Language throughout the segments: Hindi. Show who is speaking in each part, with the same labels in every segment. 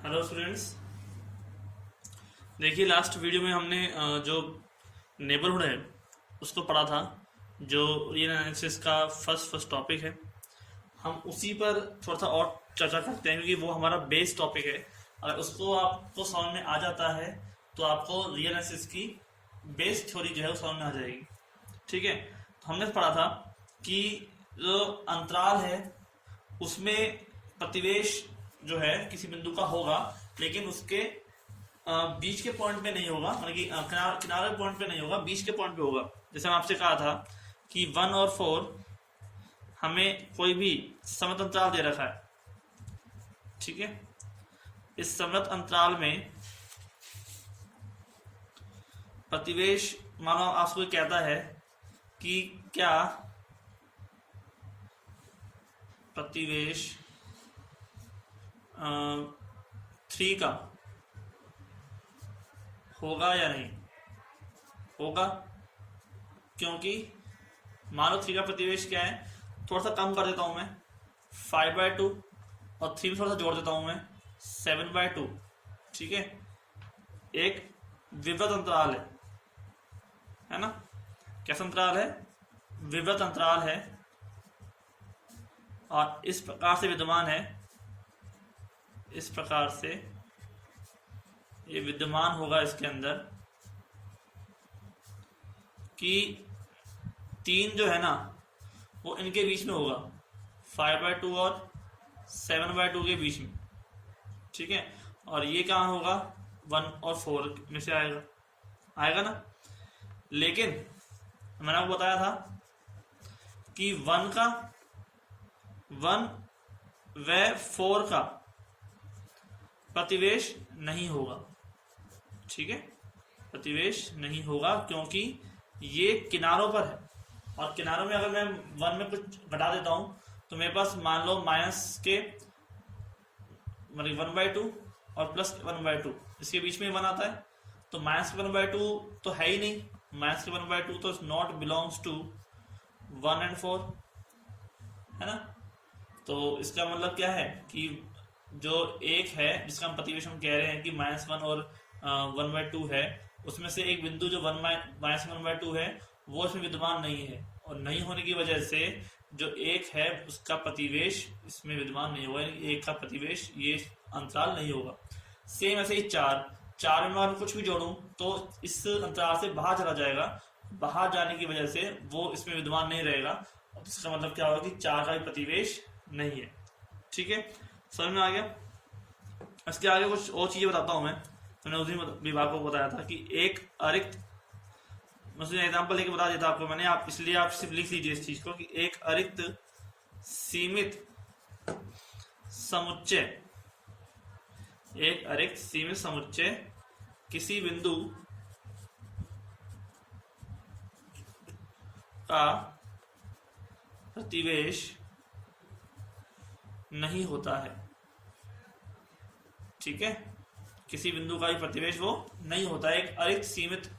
Speaker 1: Hello students. देखिए लास्ट वीडियो में हमने जो नेबरहुड है उसको पढ़ा था, जो रियल एनालिसिस का फर्स्ट टॉपिक है। हम उसी पर थोड़ा सा और चर्चा करते हैं क्योंकि वो हमारा बेस टॉपिक है। अगर उसको आपको समझ में आ जाता है तो आपको रियल एनालिसिस की बेस थ्योरी जो है वो समझ में आ जाएगी। ठीक है, तो हमने पढ़ा था कि जो अंतराल है उसमें प्रतिवेश जो है किसी बिंदु का होगा, लेकिन उसके बीच के पॉइंट पे नहीं होगा, मतलब कि किनारे पॉइंट पे नहीं होगा, बीच के पॉइंट पे होगा। जैसे मैं आपसे कहा था कि 1 और 4 हमें कोई भी समत अंतराल दे रखा है। ठीक है, इस समत अंतराल में प्रतिवेश, मानो आपसे कोई कहता है कि क्या प्रतिवेश 3 का होगा या नहीं होगा, क्योंकि मानो 3 का प्रतिवेश क्या है, थोड़ा सा कम कर देता हूं मैं, 5/2, और 3 में थोड़ा सा जोड़ देता हूं मैं, 7/2। ठीक है, एक विवृत अंतराल है ना। कैसा अंतराल है? विवृत अंतराल है, और इस प्रकार से विद्यमान है, इस प्रकार से ये विद्यमान होगा इसके अंदर कि 3 जो है ना वो इनके बीच में होगा, 5/2 और 7/2 के बीच में। ठीक है, और ये कहाँ होगा? 1 और 4 में से आएगा ना। लेकिन मैंने आपको बताया था कि 1 व 4 का प्रतिवेश नहीं होगा। ठीक है, प्रतिवेश नहीं होगा क्योंकि ये किनारों पर है, और किनारों में अगर मैं 1 में कुछ घटा देता हूं तो मेरे पास मान लो माइनस के, मतलब 1/2 और +1/2, इसके बीच में 1 आता है, तो -1/2 तो है ही नहीं। -1/2 तो नॉट बिलोंग्स टू 1 और 4, है ना। तो इसका मतलब क्या है कि जो एक है जिसका हम प्रतिवेश हम कह रहे हैं कि -1 और 1/2 है, उसमें से एक बिंदु जो -1/2 है वो इसमें विद्यमान नहीं है, और नहीं होने की वजह से जो एक है उसका प्रतिवेश इसमें विद्यमान नहीं होगा, एक का प्रतिवेश ये अंतराल नहीं होगा। सेम ऐसे ही 4 में मैं कुछ भी जोड़ूं तो इस अंतराल से बाहर चला जाएगा, बाहर जाने की वजह से वो इसमें विद्यमान नहीं रहेगा, और इसका मतलब क्या होगा कि 4 का भी प्रतिवेश नहीं है। ठीक है, समझ में आ गया। इसके आगे कुछ और चीजें बताता हूं मैंने उसी विभाग को बताया था कि एक अरिक्त, मुझे एग्जांपल लेके बता देता आपको मैंने, आप इसलिए आप सिर्फ लिख लीजिए इस चीज को कि एक अरिक्त सीमित समुच्चय, एक अरिक्त सीमित समुच्चय किसी बिंदु का प्रतिवेश नहीं होता है। ठीक है, किसी बिंदु का भी प्रतिवेश वो नहीं होता है, एक अरिक्त सीमित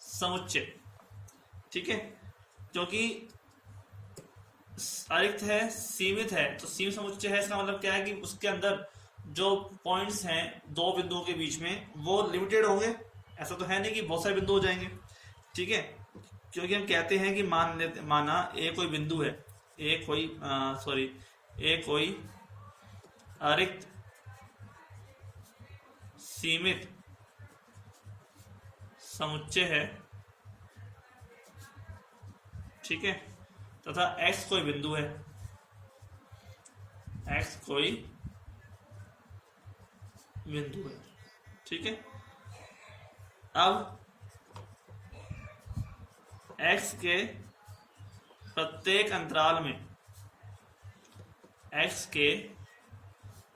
Speaker 1: समुच्चय। ठीक है, क्योंकि अरिक्त है, सीमित है, तो सीमित समुच्चय है, इसका मतलब क्या है कि उसके अंदर जो पॉइंट्स हैं दो बिंदुओं के बीच में वो लिमिटेड होंगे। ऐसा तो है नहीं कि बहुत सारे बिंदु हो जाएंगे। ठीक है, क्योंकि हम कहते हैं कि माना एक कोई बिंदु है, एक कोई अरिक्त सीमित समुच्चय है। ठीक है, तथा x कोई बिंदु है, x कोई बिंदु है। ठीक है, अब x के प्रत्येक अंतराल में, x के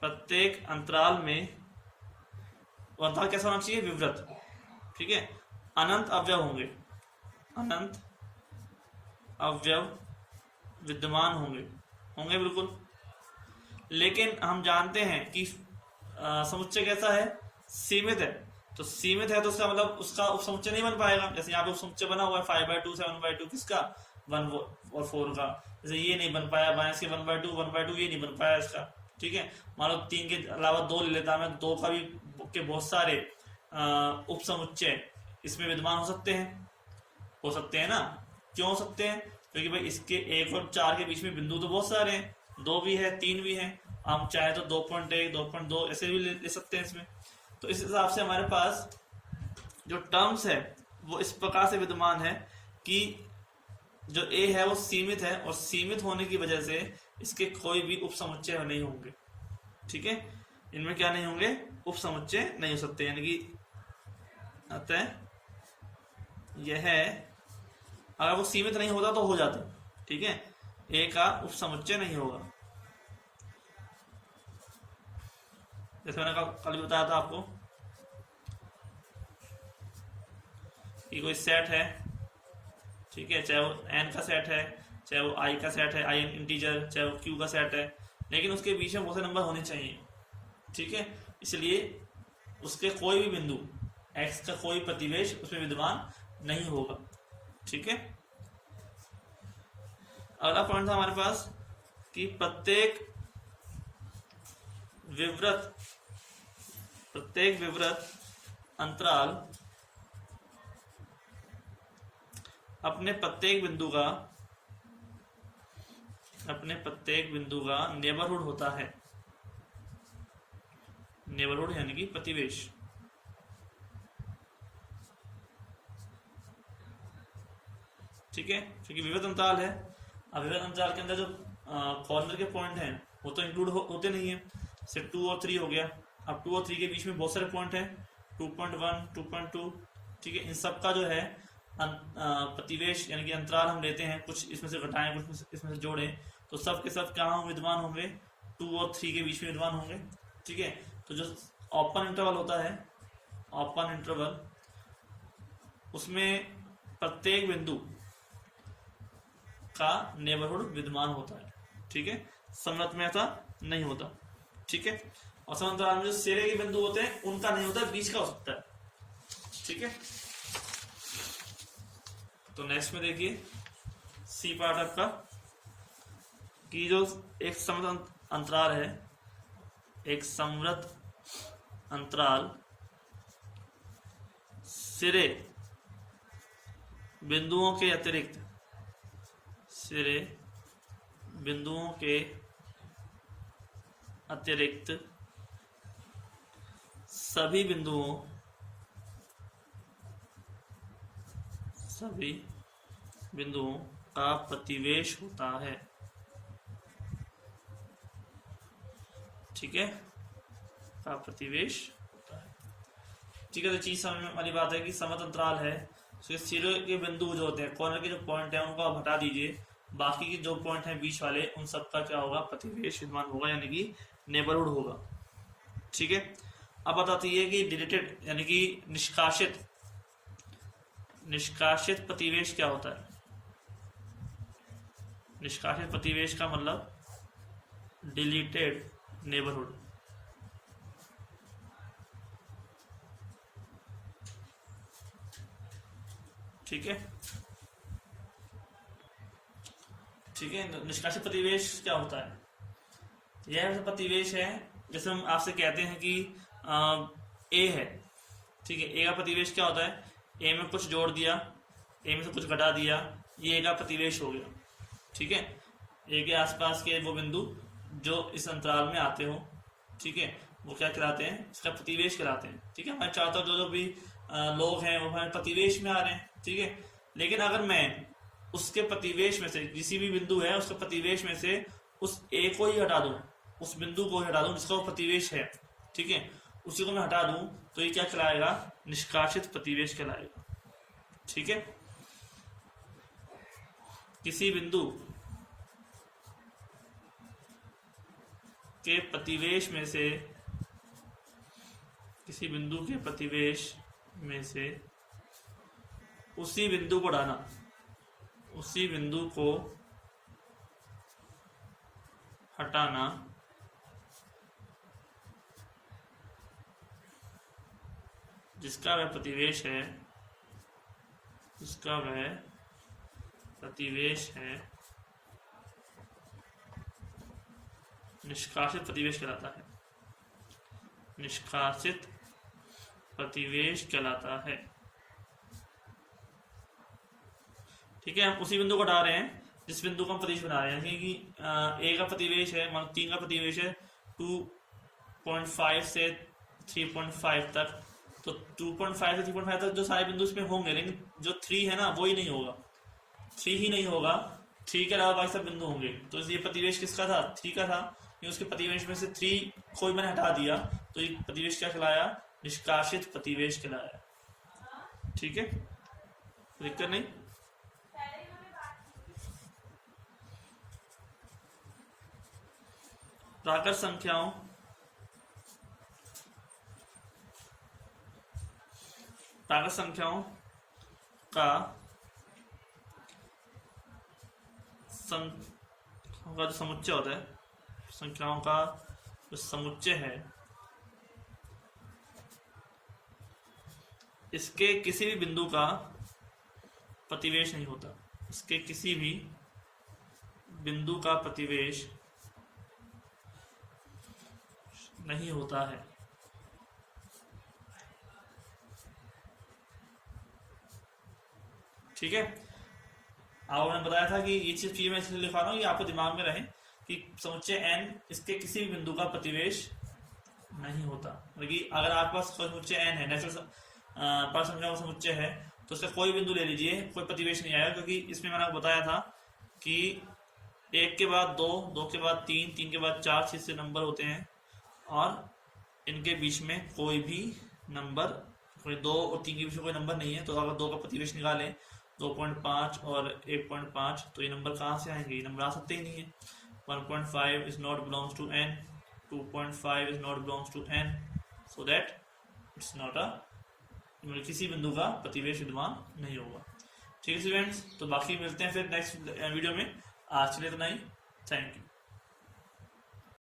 Speaker 1: प्रत्येक अंतराल में अंतराल कैसा होना चाहिए? विवृत। ठीक है, अनंत अवयव होंगे, अनंत अवयव विद्यमान होंगे बिल्कुल। लेकिन हम जानते हैं कि समुच्चय कैसा है? सीमित है। तो सीमित है तो उसका मतलब उसका उपसमुच्चय नहीं बन पाएगा। जैसे यहाँ पे उपसमुच्चय बना हुआ है 5/2 7/2, किसका? 1 और 4 का। जैसे ये नहीं बन पाया, माइनस के 1/2 1/2 ये नहीं बन पाया इसका। ठीक है, मान लो 3 के अलावा 2 ले लेता मैं, 2 का भी के बहुत सारे उपसमुच्चय इसमें विद्यमान हो सकते हैं ना। क्यों हो सकते हैं? क्योंकि भाई इसके 1 और 4 के बीच में बिंदु तो बहुत सारे हैं, 2 भी है 3 भी है, हम चाहे तो 2.1 2.2 ऐसे भी ले सकते हैं इसमें। तो इस हिसाब से हमारे पास जो टर्म्स है वो इस प्रकार से विद्यमान है कि जो ए है वो सीमित है, और सीमित होने की वजह से इसके कोई भी उपसमुच्चय नहीं होंगे। ठीक है, इनमें क्या नहीं होंगे? उपसमुच्चय नहीं हो सकते, यानी कि अतः यह अगर वो सीमित नहीं होता तो हो जाता। ठीक है, ए का उपसमुच्चय नहीं होगा। जैसे मैंने कल बताया था आपको कि कोई सेट है, ठीक है, चाहे वो एन का सेट है, चाहे वो आई का सेट है, आई एन इंटीजर, चाहे वो क्यू का सेट है, लेकिन उसके बीच में बहुत से नंबर होने चाहिए। ठीक है, इसलिए उसके कोई भी बिंदु एक्स का कोई प्रतिवेश उसमें विद्यमान नहीं होगा। ठीक है, अगला पॉइंट था हमारे पास कि प्रत्येक विवृत अंतराल अपने प्रत्येक बिंदु का नेबरहुड होता है। नेबरहुड यानी कि प्रतिवेश। ठीक है, क्योंकि विविध अंतराल है। अब विविध अंतराल के अंदर जो कॉर्नर के पॉइंट हैं वो तो इंक्लूड होते नहीं है। सिर्फ 2 और 3 हो गया। अब 2 और 3 के बीच में बहुत सारे पॉइंट हैं, 2.1 2.2। ठीक है, इन सब का जो है प्रतिवेश यानी कि अंतराल हम लेते हैं, कुछ इसमें से घटाएं कुछ इसमें से जोड़ें, तो सब के सब कहाँ विद्यमान होंगे? 2 और 3 के बीच में विद्यमान होंगे। ठीक है, तो जो ओपन इंटरवल होता है, ओपन इंटरवल, उसमें प्रत्येक बिंदु का नेबरहुड विद्यमान होता है। ठीक है, समृत में ऐसा नहीं होता। ठीक है, और समांतराल में जो सिरे के बिंदु होते हैं उनका नहीं होता, बीच का हो सकता है। ठीक है, तो नेक्स्ट में देखिए सी पार्ट आपका कि जो एक समृत अंतराल है, एक समृत अंतराल सिरे बिंदुओं के अतिरिक्त सभी बिंदुओं का प्रतिवेश होता है। ठीक है, का प्रतिवेश होता है। ठीक है, तो चीज समझ वाली बात है कि समृत अंतराल है, उसके सिरे के बिंदु जो होते हैं, कॉर्नर के जो पॉइंट है उनको आप हटा दीजिए, बाकी के जो पॉइंट हैं बीच वाले उन सब का क्या होगा? प्रतिवेश विद्यमान होगा, यानी कि नेबरहुड होगा। ठीक है, अब बताती है कि डिलीटेड यानी कि निष्कासित प्रतिवेश क्या होता है? निष्कासित प्रतिवेश का मतलब डिलीटेड नेबरहुड। ठीक है, निष्कासित प्रतिवेश क्या होता है? यह ऐसा प्रतिवेश है जैसे हम आपसे कहते हैं कि ए है। ठीक है, ए का प्रतिवेश क्या होता है? ए में कुछ जोड़ दिया, ए में से कुछ घटा दिया, ये ए का प्रतिवेश हो गया। ठीक है, ए के आसपास के वो बिंदु जो इस अंतराल में आते हो, ठीक है, वो क्या कहलाते हैं? इसका प्रतिवेश कहलाते हैं। ठीक है, हमारे चारों तरफ जो भी लोग हैं वो हमारे प्रतिवेश में आ रहे हैं। ठीक है, लेकिन अगर मैं उसके प्रतिवेश में से किसी भी बिंदु है उसके प्रतिवेश में से उस ए को ही हटा दूं, उस बिंदु को ही हटा दूं जिसका वो प्रतिवेश है, ठीक है, उसी को मैं हटा दूं, तो ये क्या कहलाएगा? निष्कासित प्रतिवेश कहलाएगा। ठीक है, किसी बिंदु के प्रतिवेश में से उसी बिंदु को हटाना जिसका वह प्रतिवेश है निष्कासित प्रतिवेश कहलाता है, निष्कासित प्रतिवेश कहलाता है। ठीक है, हम उसी बिंदु को हटा रहे हैं जिस बिंदु को हम प्रतिवेश बना रहे हैं। जैसे कि ए का प्रतिवेश है, मान 3 का प्रतिवेश है 2.5 से 3.5 तक, तो 2.5 से 3.5 तक जो सारे बिंदु इसमें होंगे, लेकिन जो 3 है ना वो ही नहीं होगा, 3 ही नहीं होगा, 3 के अलावा बाकी सब बिंदु होंगे। तो ये प्रतिवेश किसका था? 3 का था। ये उसके प्रतिवेश में से 3 को मैंने हटा दिया, तो ये प्रतिवेश क्या कहलाया? निष्कासित प्रतिवेश कहलाया। ठीक है, दिक्कत नहीं। प्राकृत संख्याओं का जो समुच्चय होता है, संख्याओं का जो समुच्चय है, इसके किसी भी बिंदु का प्रतिवेश नहीं होता, इसके किसी भी बिंदु का प्रतिवेश नहीं होता है। ठीक है, आपको मैंने बताया था कि ये चीज मैं इसलिए लिखा रहा हूँ, ये आपको दिमाग में रहे कि समुच्चय n इसके किसी भी बिंदु का प्रतिवेश नहीं होता। मतलब अगर आपके पास समुच्चय n है, नेचुरल पर संख्या का समुच्चय है, तो उसका कोई बिंदु ले लीजिए, कोई प्रतिवेश नहीं आएगा, क्योंकि इसमें मैंने आपको बताया था कि 1 के बाद 2, 2 के बाद 3, 3 के बाद 4 चीज से नंबर होते हैं, और इनके बीच में कोई भी नंबर, कोई 2 और 3 के बीच में कोई नंबर नहीं है। तो अगर 2 का प्रतिवेश निकालें 2.5 और 1.5, तो ये नंबर कहाँ से आएंगे? ये नंबर आ सकते ही नहीं है। 1.5 is not belongs to n, 2.5 is not belongs to n, so that it's not a, किसी बिंदु का प्रतिवेश विद्यमान नहीं होगा। ठीक है स्टूडेंट्स, तो बाकी मिलते हैं फिर नेक्स्ट वीडियो में। आज के लिए इतना ही, थैंक यू।